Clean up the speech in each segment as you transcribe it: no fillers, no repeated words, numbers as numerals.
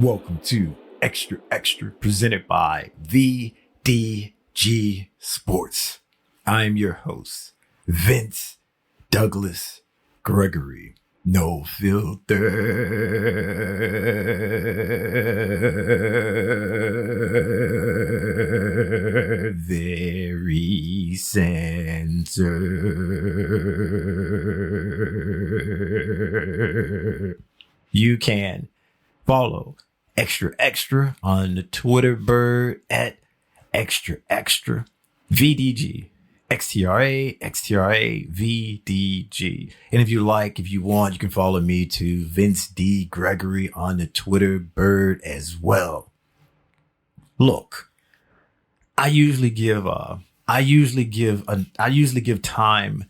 Welcome to Xtra presented by VDG Sports. I am your host, Vince Douglas Gregory. No filter, very censored. You can follow Xtra on the Twitter bird at Xtra VDG Xtra VDG. And if you want, you can follow me to Vince D Gregory on the Twitter bird as well. Look, I usually give time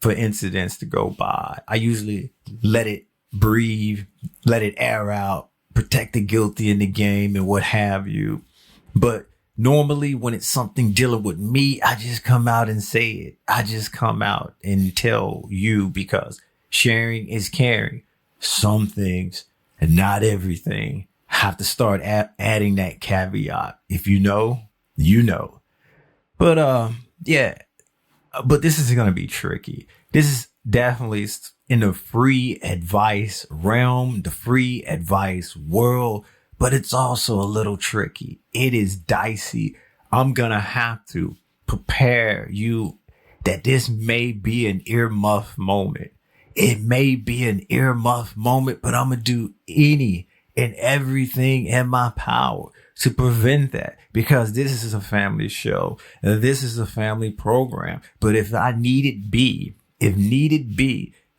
for incidents to go by. I usually let it breathe, let it air out, protect the guilty in the game and what have you. But normally when it's something dealing with me, I just come out and say it. I just come out and tell you, because sharing is caring. Some things and not everything have to start adding that caveat. If you know, you know. But but this is going to be tricky. This is definitely in the free advice realm, the free advice world, but it's also a little tricky. It is dicey. I'm going to have to prepare you that this may be an earmuff moment. It may be an earmuff moment, but I'm going to do any and everything in my power to prevent that, because this is a family show. This is a family program. But if need be,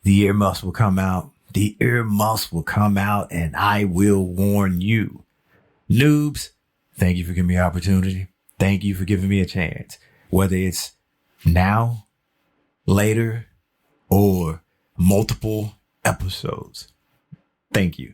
the earmuffs will come out. The earmuffs will come out, and I will warn you. Noobs, thank you for giving me an opportunity. Thank you for giving me a chance. Whether it's now, later, or multiple episodes. Thank you.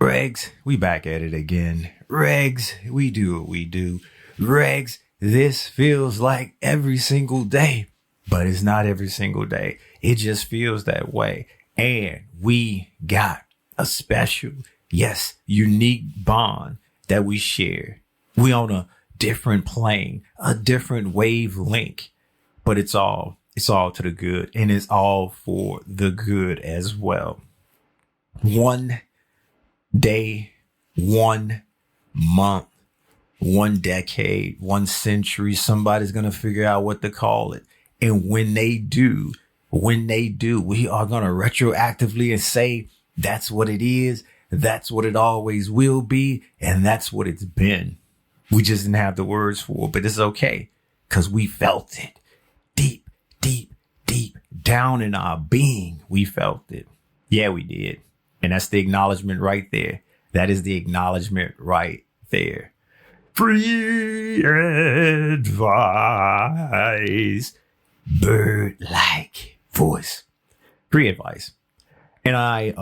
Regs, we back at it again. Regs, we do what we do. Regs, this feels like every single day, but it's not every single day. It just feels that way. And we got a special, yes, unique bond that we share. We on a different plane, a different wavelength, but it's all to the good, and it's all for the good as well. One day, 1 month, 1 decade, 1 century, somebody's going to figure out what to call it. And when they do, we are going to retroactively and say, that's what it is. That's what it always will be. And that's what it's been. We just didn't have the words for it, but it's okay, because we felt it deep down in our being. We felt it. Yeah, we did. And that's the acknowledgement right there. That is the acknowledgement right there. Free advice. Bird-like voice. Free advice. And I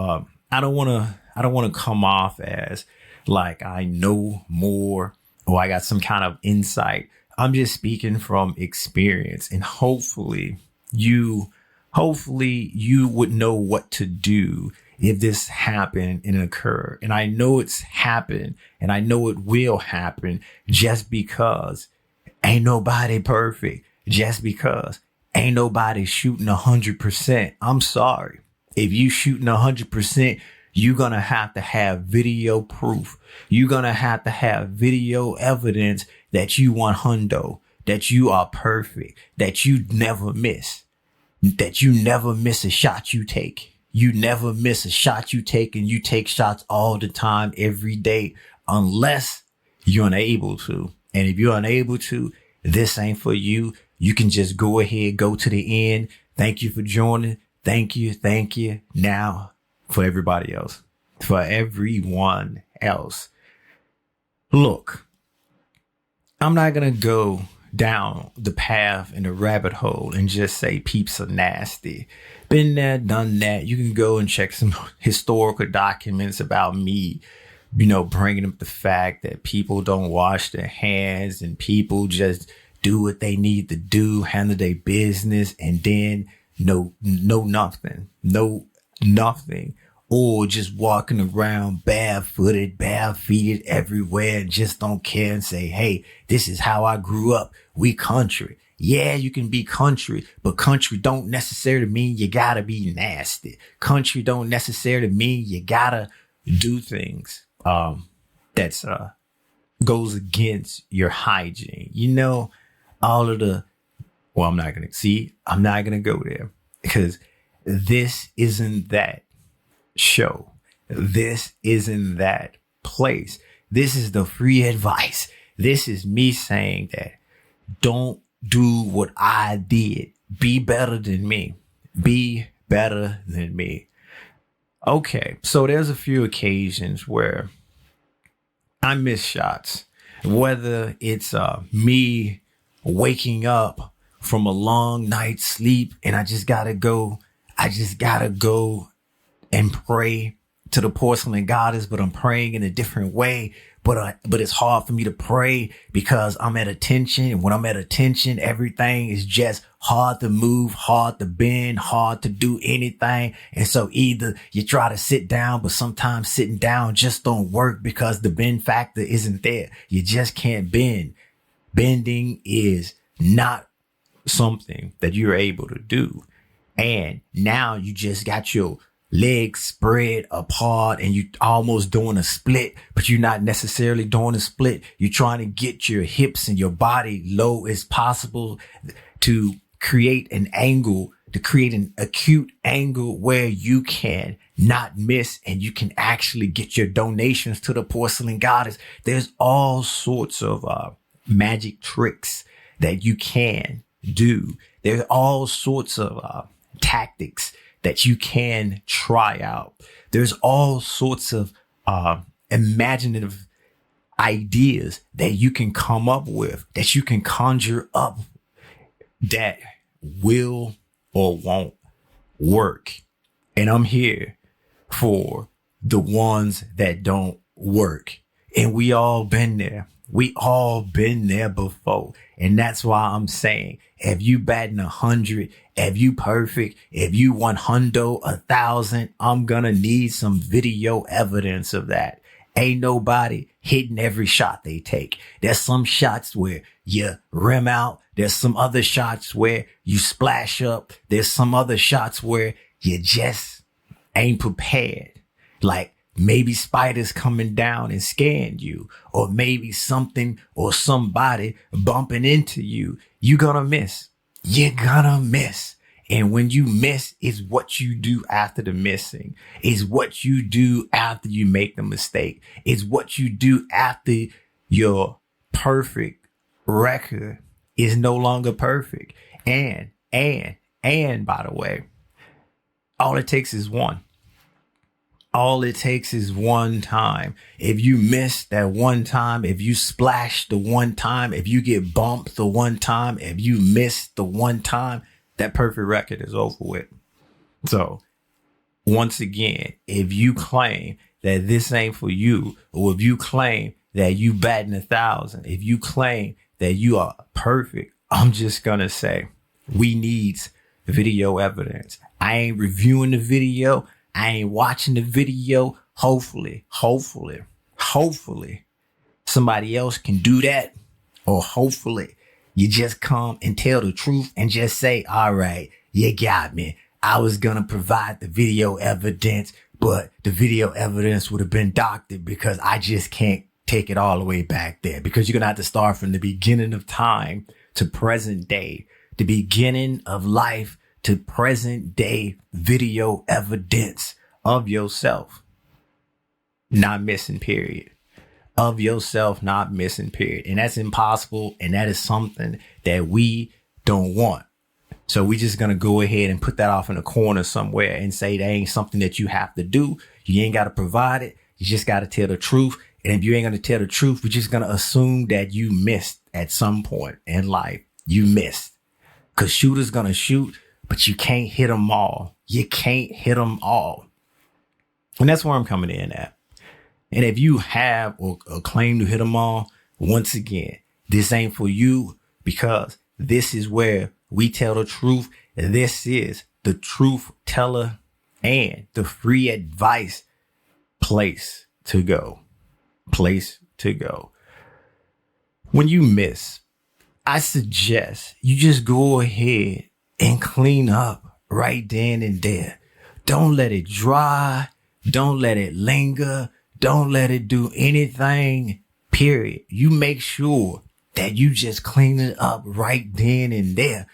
don't want to come off as like I know more or I got some kind of insight. I'm just speaking from experience, and hopefully you would know what to do if this happened and occur. And I know it's happened, and I know it will happen, just because ain't nobody perfect. Just because ain't nobody shooting 100%. I'm sorry. If you shooting 100%, you're going to have video proof. You're going to have video evidence that you want hundo, that you are perfect, that you never miss, that you never miss a shot you take. You never miss a shot you take, and you take shots all the time, every day, unless you're unable to. And if you're unable to, this ain't for you. You can just go ahead, go to the end. Thank you for joining. Thank you. Now for everybody else, for everyone else. Look, I'm not going to go down the path in the rabbit hole and just say peeps are nasty. Been there, done that. You can go and check some historical documents about me, bringing up the fact that people don't wash their hands and people just do what they need to do, handle their business, and then no nothing or just walking around barefooted, barefeeted everywhere and just don't care and say, hey, this is how I grew up. We country. Yeah, you can be country, but country don't necessarily mean you gotta be nasty. Country don't necessarily mean you gotta do things, that's, goes against your hygiene. You know, all of the, well, I'm not going to go there because this isn't that show. This isn't that place. This is the free advice. This is me saying that don't do what I did. Be better than me. Be better than me. Okay. So there's a few occasions where I miss shots, whether it's me waking up from a long night's sleep and I just gotta go and pray to the porcelain goddess, but I'm praying in a different way. But it's hard for me to pray because I'm at attention. And when I'm at attention, everything is just hard to move, hard to bend, hard to do anything. And so either you try to sit down, but sometimes sitting down just don't work because the bend factor isn't there. You just can't bend. Bending is not something that you're able to do. And now you just got your legs spread apart and you almost doing a split, but you're not necessarily doing a split. You're trying to get your hips and your body low as possible to create an angle, to create an acute angle where you can not miss and you can actually get your donations to the porcelain goddess. There's all sorts of magic tricks that you can do. There's all sorts of tactics that you can try out. There's all sorts of imaginative ideas that you can come up with, that you can conjure up that will or won't work. And I'm here for the ones that don't work. And we all been there. We all been there before. And that's why I'm saying, if you batting 100, if you perfect, if you 100, 1,000, I'm gonna need some video evidence of that. Ain't nobody hitting every shot they take. There's some shots where you rim out. There's some other shots where you splash up. There's some other shots where you just ain't prepared. Like, maybe spiders coming down and scaring you, or maybe something or somebody bumping into you. You're gonna miss. You're gonna miss. And when you miss, is what you do after the missing. Is what you do after you make the mistake. Is what you do after your perfect record is no longer perfect. And by the way, all it takes is one. All it takes is one time. If you miss that one time, if you splash the one time, if you get bumped the one time, if you miss the one time, that perfect record is over with. So once again, if you claim that this ain't for you, or if you claim that you batting 1,000, if you claim that you are perfect, I'm just going to say we need video evidence. I ain't reviewing the video. I ain't watching the video. Hopefully somebody else can do that. Or hopefully you just come and tell the truth and just say, all right, you got me. I was going to provide the video evidence, but the video evidence would have been doctored because I just can't take it all the way back there, because you're going to have to start from the beginning of time to present day, the beginning of life to present day video evidence of yourself not missing, period. Of yourself not missing, period. And that's impossible. And that is something that we don't want. So we just going to go ahead and put that off in a corner somewhere and say that ain't something that you have to do. You ain't got to provide it. You just got to tell the truth. And if you ain't going to tell the truth, we're just going to assume that you missed at some point in life. You missed. Because shooters going to shoot, but you can't hit them all. You can't hit them all. And that's where I'm coming in at. And if you have or claim to hit them all, once again, this ain't for you, because this is where we tell the truth. This is the Truth Teller and the free advice place to go. Place to go. When you miss, I suggest you just go ahead and clean up right then and there. Don't let it dry. Don't let it linger. Don't let it do anything, period. You make sure that you just clean it up right then and there.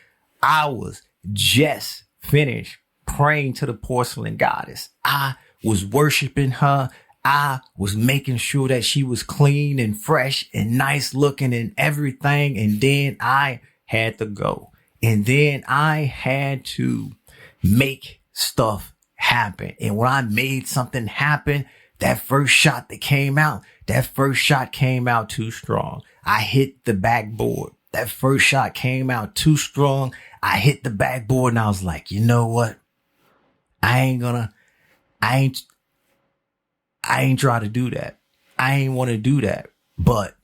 I was just finished praying to the porcelain goddess. I was worshiping her. I was making sure that she was clean and fresh and nice looking and everything. And then I had to go. And then I had to make stuff happen. And when I made something happen, that first shot came out too strong. I hit the backboard. That first shot came out too strong. I hit the backboard and I was like, you know what? I ain't try to do that. I ain't want to do that, but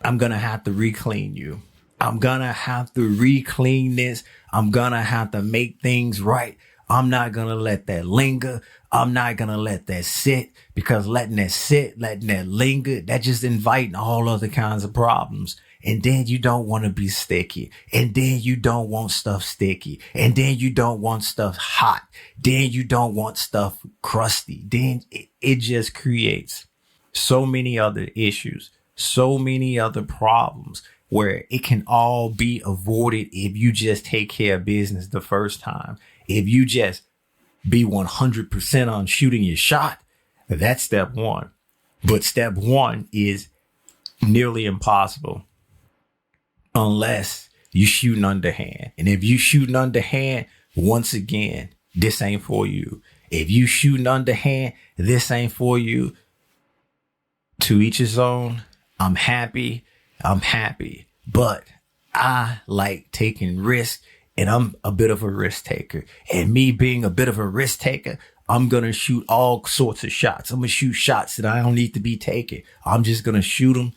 I'm going to have to re-clean you. I'm going to have to re-clean this. I'm going to have to make things right. I'm not going to let that linger. I'm not going to let that sit, because letting that sit, letting that linger, that just inviting all other kinds of problems. And then you don't want to be sticky. And then you don't want stuff sticky. And then you don't want stuff hot. Then you don't want stuff crusty. Then it just creates so many other issues, so many other problems where it can all be avoided if you just take care of business the first time. If you just be 100% on shooting your shot, that's step one. But step one is nearly impossible unless you shooting underhand. And if you shooting underhand, once again, this ain't for you. If you shooting underhand, this ain't for you. To each his own. I'm happy. But I like taking risks, and I'm a bit of a risk taker. And me being a bit of a risk taker, I'm going to shoot all sorts of shots. I'm going to shoot shots that I don't need to be taking. I'm just going to shoot them.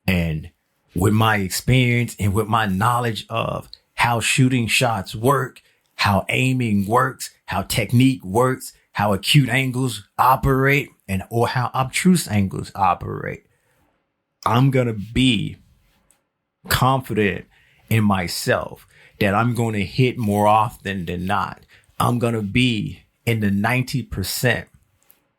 And with my experience and with my knowledge of how shooting shots work, how aiming works, how technique works, how acute angles operate, or how obtuse angles operate, I'm going to be confident in myself that I'm going to hit more often than not. I'm going to be in the 90%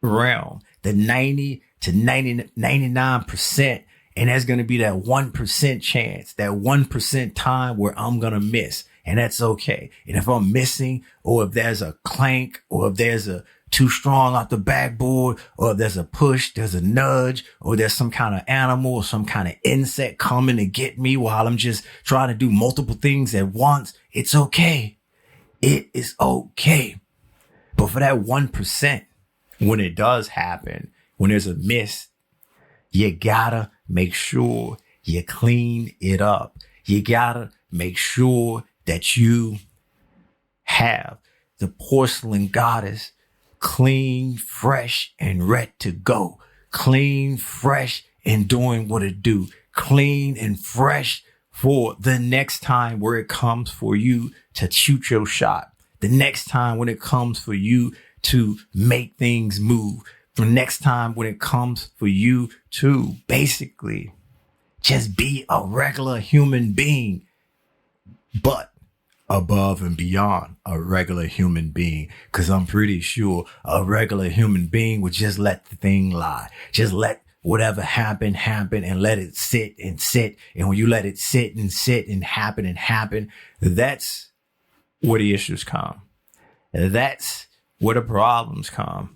realm, the 90 to 99%. And that's going to be that 1% chance, that 1% time where I'm going to miss. And that's okay. And if I'm missing, or if there's a clank, or if there's a too strong off the backboard, or if there's a push, there's a nudge, or there's some kind of animal or some kind of insect coming to get me while I'm just trying to do multiple things at once, it's okay. It is okay. But for that 1%, when it does happen, when there's a miss, you gotta make sure you clean it up. You gotta make sure that you have the porcelain goddess clean, fresh, and ready to go. Clean, fresh, and doing what it do. Clean and fresh for the next time where it comes for you to shoot your shot. The next time when it comes for you to make things move. The next time when it comes for you to basically just be a regular human being, but above and beyond a regular human being. Because I'm pretty sure a regular human being would just let the thing lie. Just let whatever happen, and let it sit and sit. And when you let it sit and happen, that's where the issues come. That's where the problems come.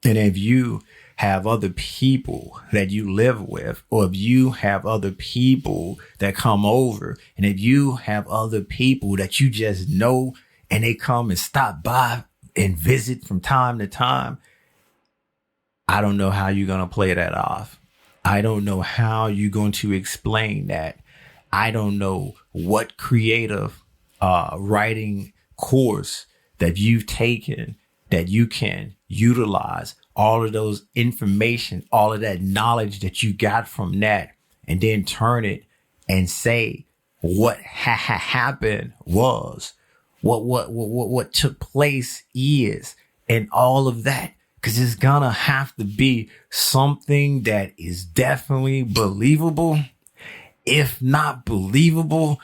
And if you have other people that you live with, or if you have other people that come over, and if you have other people that you just know and they come and stop by and visit from time to time, I don't know how you're going to play that off. I don't know how you're going to explain that. I don't know what creative writing course that you've taken that you can utilize all of those information, all of that knowledge that you got from that, and then turn it and say what happened was what took place is, and all of that. Cause it's gonna have to be something that is definitely believable. If not believable,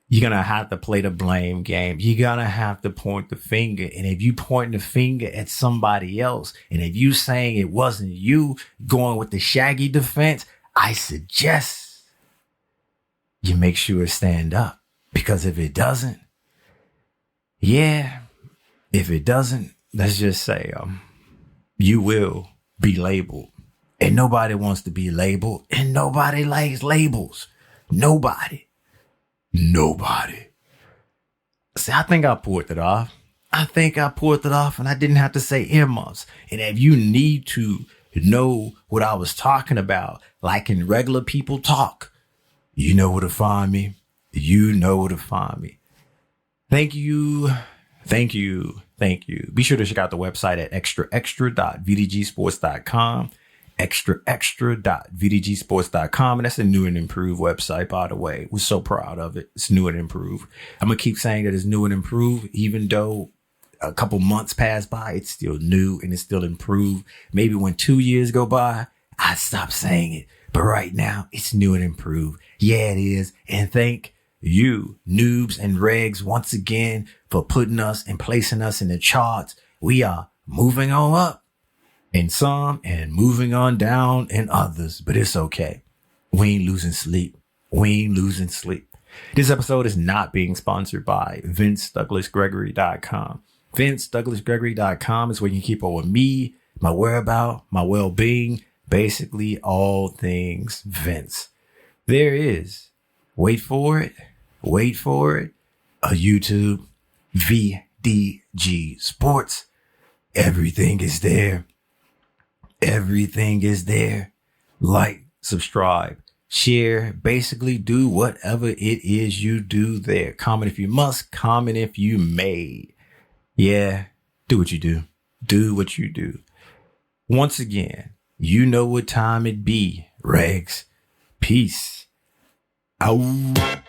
you're gonna have to play the blame game. You're gonna have to point the finger. And if you point the finger at somebody else, and if you saying it wasn't you going with the shaggy defense, I suggest you make sure it stand up. Because if it doesn't, let's just say, you will be labeled. And nobody wants to be labeled. And nobody likes labels. Nobody. See, I think I pulled it off. And I didn't have to say earmuffs. And if you need to know what I was talking about, like in regular people talk, you know where to find me. Thank you. Be sure to check out the website at extra.vdgsports.com. extra.vdgsports.com. And that's a new and improved website, by the way. We're so proud of it. It's new and improved. I'm going to keep saying that it's new and improved, even though a couple months pass by, it's still new and it's still improved. Maybe when 2 years go by, I stop saying it. But right now, it's new and improved. Yeah, it is. And thank you, noobs and regs, once again for putting us and placing us in the charts. We are moving on up in some and moving on down in others, but it's okay. We ain't losing sleep. This episode is not being sponsored by VinceDouglasGregory.com. VinceDouglasGregory.com is where you can keep up with me, my whereabouts, my well-being, basically all things Vince. There is, wait for it, a YouTube VDG Sports. Everything is there. Like, subscribe, share, basically do whatever it is you do there. Comment if you must, comment if you may. Yeah, do what you do. Once again, you know what time it be, Regs. Peace out.